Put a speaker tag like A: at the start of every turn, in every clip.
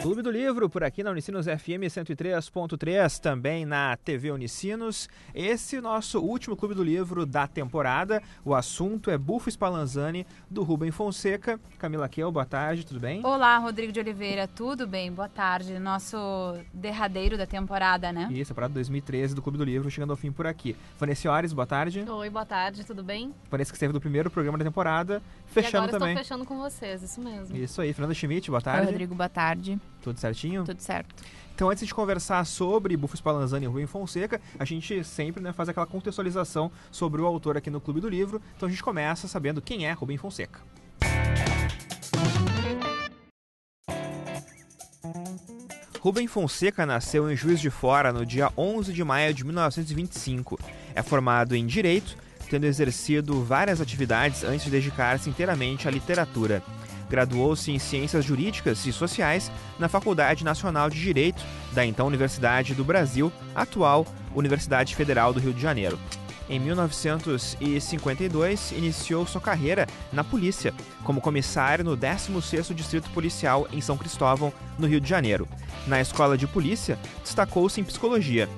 A: Clube do Livro, por aqui na Unicinos FM 103.3, também na TV Unicinos. Esse é o nosso último Clube do Livro da temporada. O assunto é Bufo Spallanzani, do Rubem Fonseca. Camila Kiel, boa tarde, tudo bem?
B: Olá, Rodrigo de Oliveira, tudo bem? Boa tarde. Nosso derradeiro da temporada, né?
A: Isso, temporada 2013 do Clube do Livro, chegando ao fim por aqui. Vanessa Ores, boa tarde.
C: Oi, boa tarde, tudo bem?
A: Parece que esteve do primeiro programa da temporada, fechando
C: e agora
A: também.
C: Estou fechando com vocês, isso mesmo.
A: Isso aí, Fernanda Schmidt, boa tarde.
B: Oi, Rodrigo, boa tarde.
A: Tudo certinho?
B: Tudo certo.
A: Então, antes de conversar sobre Bufo Spallanzani e Rubem Fonseca, a gente sempre faz aquela contextualização sobre o autor aqui no Clube do Livro. Então, a gente começa sabendo quem é Rubem Fonseca. Rubem Fonseca nasceu em Juiz de Fora no dia 11 de maio de 1925. É formado em Direito, tendo exercido várias atividades antes de dedicar-se inteiramente à literatura. Graduou-se em Ciências Jurídicas e Sociais na Faculdade Nacional de Direito da então Universidade do Brasil, atual Universidade Federal do Rio de Janeiro. Em 1952, iniciou sua carreira na polícia, como comissário no 16º Distrito Policial em São Cristóvão, no Rio de Janeiro. Na Escola de Polícia, destacou-se em Psicologia.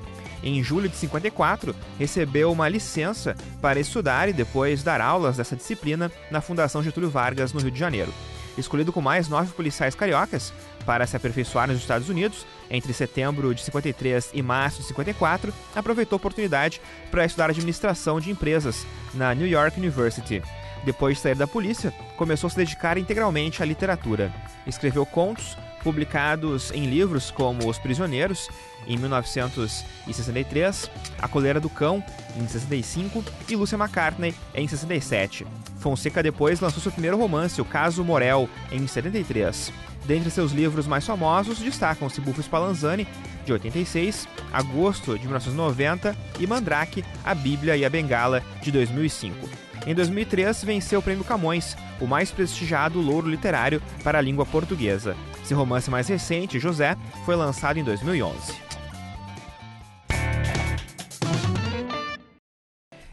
A: Em julho de 54, recebeu uma licença para estudar e depois dar aulas dessa disciplina na Fundação Getúlio Vargas, no Rio de Janeiro. Escolhido com mais 9 policiais cariocas para se aperfeiçoar nos Estados Unidos, entre setembro de 53 e março de 54, aproveitou a oportunidade para estudar administração de empresas na New York University. Depois de sair da polícia, começou a se dedicar integralmente à literatura. Escreveu contos, publicados em livros como Os Prisioneiros, em 1963, A Coleira do Cão, em 65, e Lúcia McCartney, em 67. Fonseca depois lançou seu primeiro romance, O Caso Morel, em 73. Dentre seus livros mais famosos, destacam-se Bufo Spallanzani, de 86, Agosto, de 1990, e Mandrake, A Bíblia e a Bengala, de 2005. Em 2003, venceu o Prêmio Camões, o mais prestigiado louro literário para a língua portuguesa. Seu romance mais recente, José, foi lançado em 2011.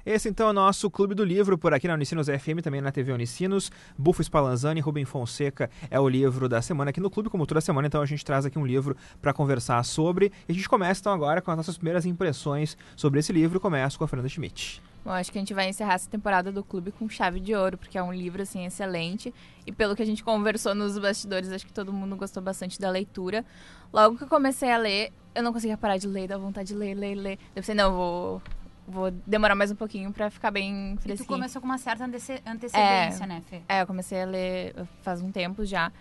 A: Esse então é o nosso Clube do Livro, por aqui na Unicinos FM, também na TV Unicinos. Bufo Spallanzani, Rubem Fonseca é o livro da semana aqui no Clube, como toda semana, então a gente traz aqui um livro para conversar sobre. E a gente começa então agora com as nossas primeiras impressões sobre esse livro. Começo com a Fernanda Schmidt.
B: Bom, acho que a gente vai encerrar essa temporada do Clube com chave de ouro, porque é um livro, assim, excelente. E pelo que a gente conversou nos bastidores, acho que todo mundo gostou bastante da leitura. Logo que eu comecei a ler, eu não conseguia parar de ler, dá vontade de ler. Eu pensei, não, vou demorar mais um pouquinho pra ficar bem fresquinho.
D: E tu começou com uma certa antecedência, né, Fê?
B: Eu comecei a ler faz um tempo já.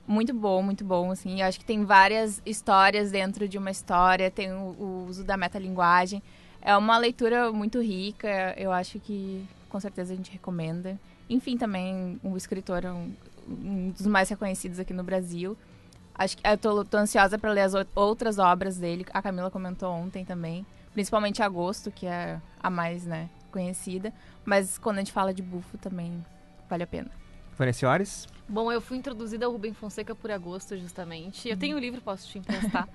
B: Muito bom, assim. Eu acho que tem várias histórias dentro de uma história, tem o uso da metalinguagem. É uma leitura muito rica, eu acho que com certeza a gente recomenda. Enfim, também um escritor, um dos mais reconhecidos aqui no Brasil. Acho que eu tô ansiosa para ler as outras obras dele, a Camila comentou ontem também. Principalmente Agosto, que é a mais, né, conhecida. Mas quando a gente fala de Bufo também vale a pena.
A: Vanessa Ores?
C: Bom, eu fui introduzida ao Rubem Fonseca por Agosto, justamente. Eu tenho o livro, posso te emprestar.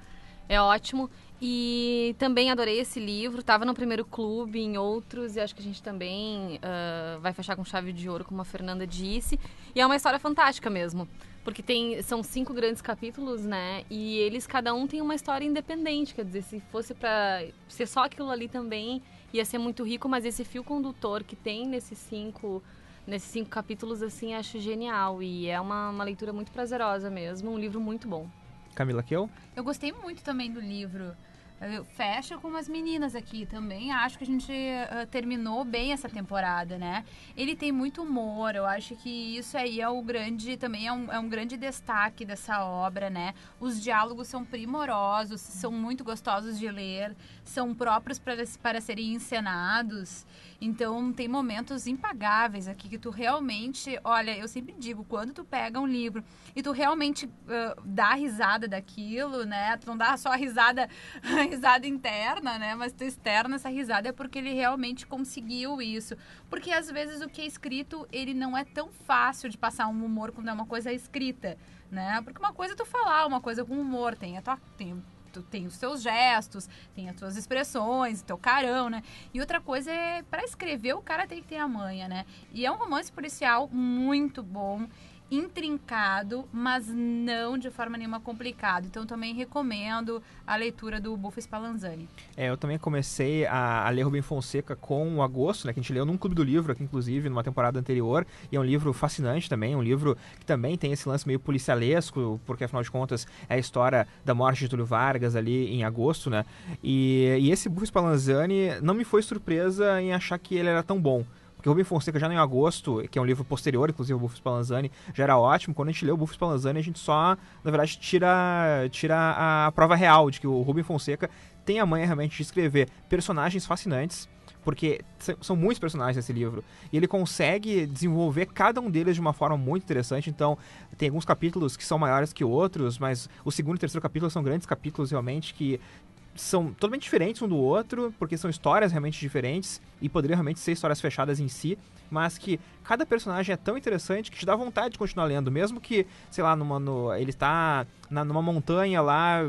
C: É ótimo. E também adorei esse livro. Estava no primeiro clube, em outros. E acho que a gente também vai fechar com chave de ouro, como a Fernanda disse. E é uma história fantástica mesmo. Porque são 5 grandes capítulos, né? E eles, cada um tem uma história independente. Quer dizer, se fosse pra ser só aquilo ali também, ia ser muito rico. Mas esse fio condutor que tem nesses 5 capítulos, assim, acho genial. E é uma leitura muito prazerosa mesmo. Um livro muito bom.
A: Camila Kiel?
D: Eu gostei muito também do livro. Eu fecho com as meninas aqui também. Acho que a gente terminou bem essa temporada, né? Ele tem muito humor. Eu acho que isso aí é o grande, também é um grande destaque dessa obra, né? Os diálogos são primorosos, são muito gostosos de ler, são próprios para serem encenados. Então, tem momentos impagáveis aqui que tu realmente... Olha, eu sempre digo, quando tu pega um livro e tu realmente dá risada daquilo, né? Tu não dá só a risada interna, né? Mas tu externa essa risada é porque ele realmente conseguiu isso. Porque, às vezes, o que é escrito, ele não é tão fácil de passar um humor quando é uma coisa escrita, né? Porque uma coisa é tu falar, uma coisa com humor. Tem tu tem os teus gestos, tem as tuas expressões, o teu carão, né? E outra coisa é, pra escrever, o cara tem que ter a manha, né? E é um romance policial muito bom, intrincado, mas não de forma nenhuma complicado. Então, também recomendo a leitura do Bufo Spallanzani.
A: Eu também comecei a ler Rubem Fonseca com o Agosto, né, que a gente leu num Clube do Livro aqui, inclusive, numa temporada anterior, e é um livro fascinante também, um livro que também tem esse lance meio policialesco, porque, afinal de contas, é a história da morte de Getúlio Vargas ali em agosto, né, e esse Bufo Spallanzani não me foi surpresa em achar que ele era tão bom. Porque o Rubem Fonseca já em agosto, que é um livro posterior, inclusive, ao Bufo Spallanzani, já era ótimo. Quando a gente lê o Bufo Spallanzani, a gente só, na verdade, tira a prova real de que o Rubem Fonseca tem a manha realmente de escrever personagens fascinantes, porque são muitos personagens nesse livro. E ele consegue desenvolver cada um deles de uma forma muito interessante. Então, tem alguns capítulos que são maiores que outros, mas o segundo e terceiro capítulo são grandes capítulos, realmente, que são totalmente diferentes um do outro, porque são histórias realmente diferentes e poderiam realmente ser histórias fechadas em si, mas que cada personagem é tão interessante que te dá vontade de continuar lendo, mesmo que, sei lá, ele está numa montanha lá,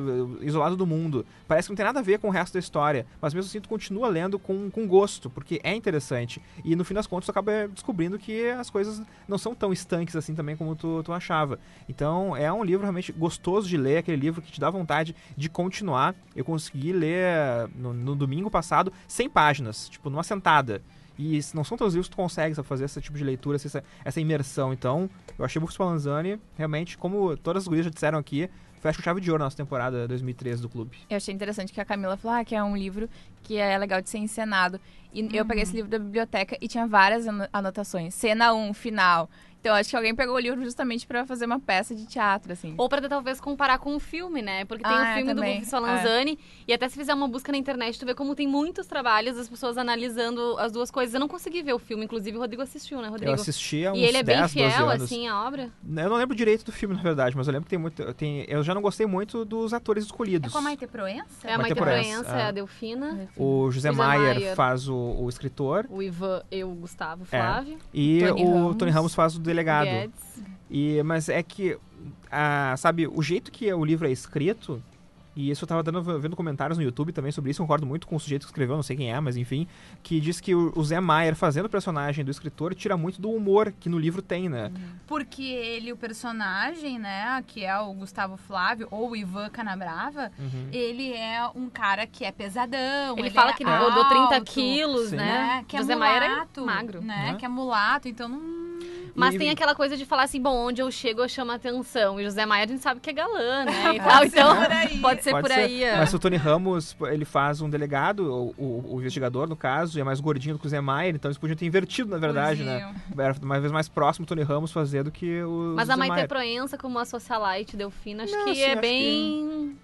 A: isolado do mundo. Parece que não tem nada a ver com o resto da história, mas mesmo assim tu continua lendo com gosto, porque é interessante. E no fim das contas tu acaba descobrindo que as coisas não são tão estanques assim também como tu achava. Então é um livro realmente gostoso de ler, aquele livro que te dá vontade de continuar. Eu consegui ler no domingo passado 100 páginas, tipo, numa sentada. E não são todos os livros que tu consegue, sabe, fazer esse tipo de leitura, essa imersão. Então, eu achei o Bufo Spallanzani, realmente, como todas as gurias já disseram aqui, fecha com chave de ouro na nossa temporada 2013 do clube.
B: Eu achei interessante que a Camila falou que é um livro que é legal de ser encenado. E eu peguei esse livro da biblioteca e tinha várias anotações. Cena 1, final. Então, acho que alguém pegou o livro justamente pra fazer uma peça de teatro, assim.
C: Ou pra talvez comparar com um filme, né? Porque tem um filme
B: também.
C: do Bufo Spallanzani, e até se fizer uma busca na internet, tu vê como tem muitos trabalhos das pessoas analisando as duas coisas. Eu não consegui ver o filme, inclusive o Rodrigo assistiu, né, Rodrigo?
A: Eu assisti há uns
C: E ele é bem
A: 10, 12
C: fiel,
A: anos.
C: assim, à obra?
A: Eu não lembro direito do filme, na verdade, mas eu lembro que eu já não gostei muito dos atores escolhidos.
D: É com a Maite Proença?
C: É a Maite Proença, é a Delfina.
A: O José Maier faz o escritor.
C: O Ivan, o Gustavo Flávio.
A: E Tony Ramos faz o delegado.
C: Guedes.
A: Mas é que, sabe, o jeito que o livro é escrito, e isso eu tava vendo comentários no YouTube também sobre isso, eu concordo muito com o sujeito que escreveu, não sei quem é, mas enfim, que diz que o Zé Maier, fazendo o personagem do escritor, tira muito do humor que no livro tem, né?
D: Porque ele, o personagem, né, que é o Gustavo Flávio, ou o Ivan Canabrava, ele é um cara que é pesadão.
C: Ele fala que ele engordou 30 quilos,
A: Sim.
C: né?
D: Que é
C: José
D: mulato,
C: Maier é magro.
D: né? Que é mulato, então não...
C: Mas tem aquela coisa de falar assim, bom, onde eu chego eu chamo a atenção. E José Maier a gente sabe que é galã, né? E tal, então pode ser por aí.
A: Mas o Tony Ramos, ele faz um delegado, o investigador, no caso, e é mais gordinho do que o Zé Maier, então eles podiam ter invertido, na verdade, né? Era uma vez mais próximo o Tony Ramos fazer do que o
C: Mas
A: Zé
C: a Maite
A: Maier.
C: Proença, como a socialite Delfina, acho que
A: sim,
C: é
A: acho
C: bem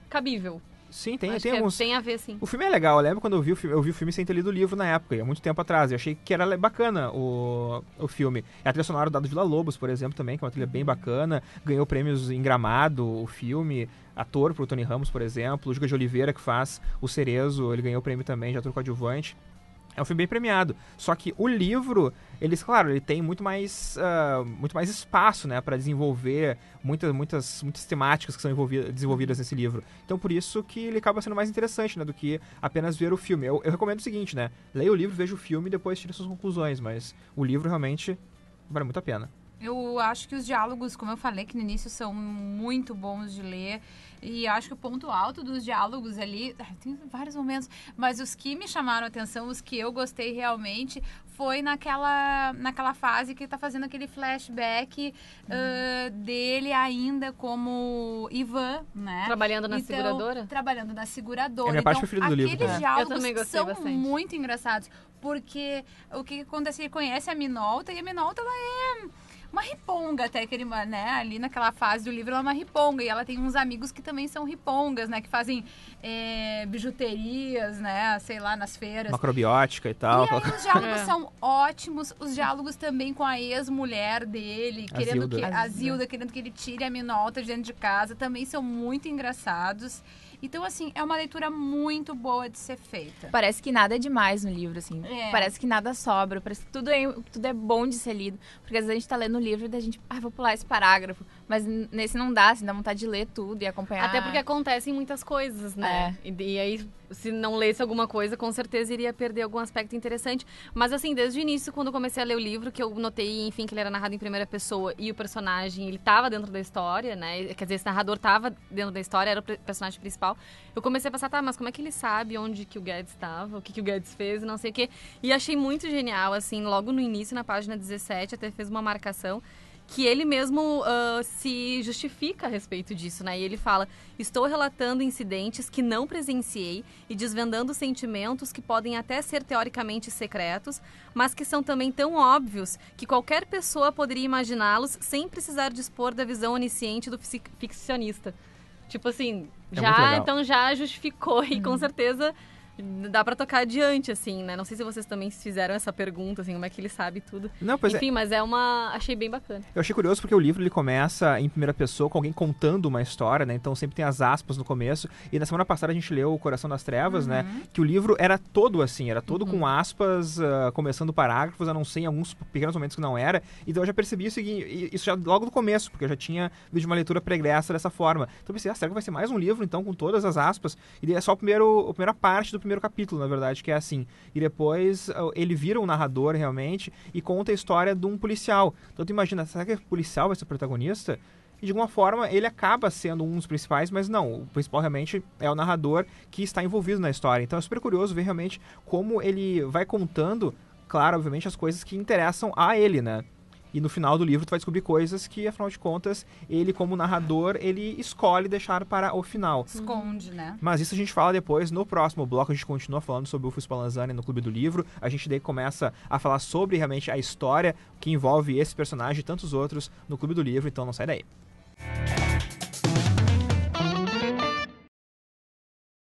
C: cabível.
A: Sim,
C: Acho
A: tem
C: que
A: alguns...
C: tem a ver, sim.
A: O filme é legal, eu lembro quando eu vi o filme sem ter lido o livro na época, há muito tempo atrás, eu achei que era bacana o filme. A trilha sonora da Vila Lobos, por exemplo, também, que é uma trilha bem bacana, ganhou prêmios em Gramado, o filme, ator pro Tony Ramos, por exemplo, o Juca de Oliveira, que faz o Cerezo, ele ganhou prêmio também de ator coadjuvante. É um filme bem premiado. Só que o livro, ele tem muito mais espaço, né, para desenvolver muitas temáticas que são desenvolvidas nesse livro. Então, por isso que ele acaba sendo mais interessante, né, do que apenas ver o filme. Eu recomendo o seguinte, né, leia o livro, veja o filme e depois tire suas conclusões, mas o livro realmente vale muito a pena.
D: Eu acho que os diálogos, como eu falei que no início, são muito bons de ler. E acho que o ponto alto dos diálogos ali, tem vários momentos, mas os que me chamaram a atenção, os que eu gostei realmente, foi naquela fase que ele tá fazendo aquele flashback dele ainda como Ivan, né?
C: Trabalhando na seguradora?
D: Trabalhando na seguradora.
A: É a minha parte preferida do livro.
D: Aqueles diálogos
C: Eu também gostei
D: são
C: bastante.
D: muito engraçados, porque o que acontece, ele conhece a Minolta, e a Minolta, ela é uma riponga até, né? Ali naquela fase do livro ela é uma riponga, e ela tem uns amigos que também são ripongas, né? Que fazem bijuterias, né? Sei lá, nas feiras.
A: Macrobiótica e tal.
D: E aí os diálogos são ótimos, os diálogos também com a ex-mulher dele, a Zilda, querendo que ele tire a Minolta de dentro de casa, também são muito engraçados. Então, assim, é uma leitura muito boa de ser feita.
B: Parece que nada é demais no livro, assim.
D: É.
B: Parece que nada sobra, parece que tudo é bom de ser lido. Porque às vezes a gente tá lendo o livro e a gente, vou pular esse parágrafo. Mas nesse não dá, assim, dá vontade de ler tudo e acompanhar.
C: Até porque acontecem muitas coisas, né? E aí, se não lesse alguma coisa, com certeza iria perder algum aspecto interessante. Mas assim, desde o início, quando eu comecei a ler o livro, que eu notei, enfim, que ele era narrado em primeira pessoa e o personagem, ele tava dentro da história, né? Quer dizer, esse narrador tava dentro da história, era o personagem principal. Eu comecei a pensar, mas como é que ele sabe onde que o Guedes estava, o que o Guedes fez, não sei o quê. E achei muito genial, assim, logo no início, na página 17, até fez uma marcação que ele mesmo se justifica a respeito disso, né? E ele fala, estou relatando incidentes que não presenciei e desvendando sentimentos que podem até ser teoricamente secretos, mas que são também tão óbvios que qualquer pessoa poderia imaginá-los sem precisar dispor da visão onisciente do ficcionista. Tipo assim, então já justificou e com certeza dá pra tocar adiante, assim, né? Não sei se vocês também fizeram essa pergunta, assim, como é que ele sabe tudo.
A: Não, pois
C: enfim, mas achei bem bacana.
A: Eu achei curioso porque o livro ele começa em primeira pessoa com alguém contando uma história, né? Então sempre tem as aspas no começo. E na semana passada a gente leu O Coração das Trevas, né? Que o livro era todo assim, era todo com aspas, começando parágrafos, a não ser em alguns pequenos momentos que não era. Então eu já percebi isso já logo no começo, porque eu já tinha visto uma leitura pregressa dessa forma. Então eu pensei, será que vai ser mais um livro, então, com todas as aspas? E daí é só a primeira parte do primeiro capítulo, na verdade, que é assim. E depois ele vira um narrador, realmente, e conta a história de um policial. Então tu imagina, será que o policial vai ser o protagonista? E de alguma forma ele acaba sendo um dos principais, mas não, o principal realmente é o narrador que está envolvido na história. Então é super curioso ver realmente como ele vai contando, claro, obviamente, as coisas que interessam a ele, né? E no final do livro tu vai descobrir coisas que, afinal de contas, ele como narrador, ele escolhe deixar para o final.
D: Esconde, né?
A: Mas isso a gente fala depois. No próximo bloco a gente continua falando sobre o Ufo Spallanzani no Clube do Livro. A gente daí começa a falar sobre realmente a história que envolve esse personagem e tantos outros no Clube do Livro, então não sai daí.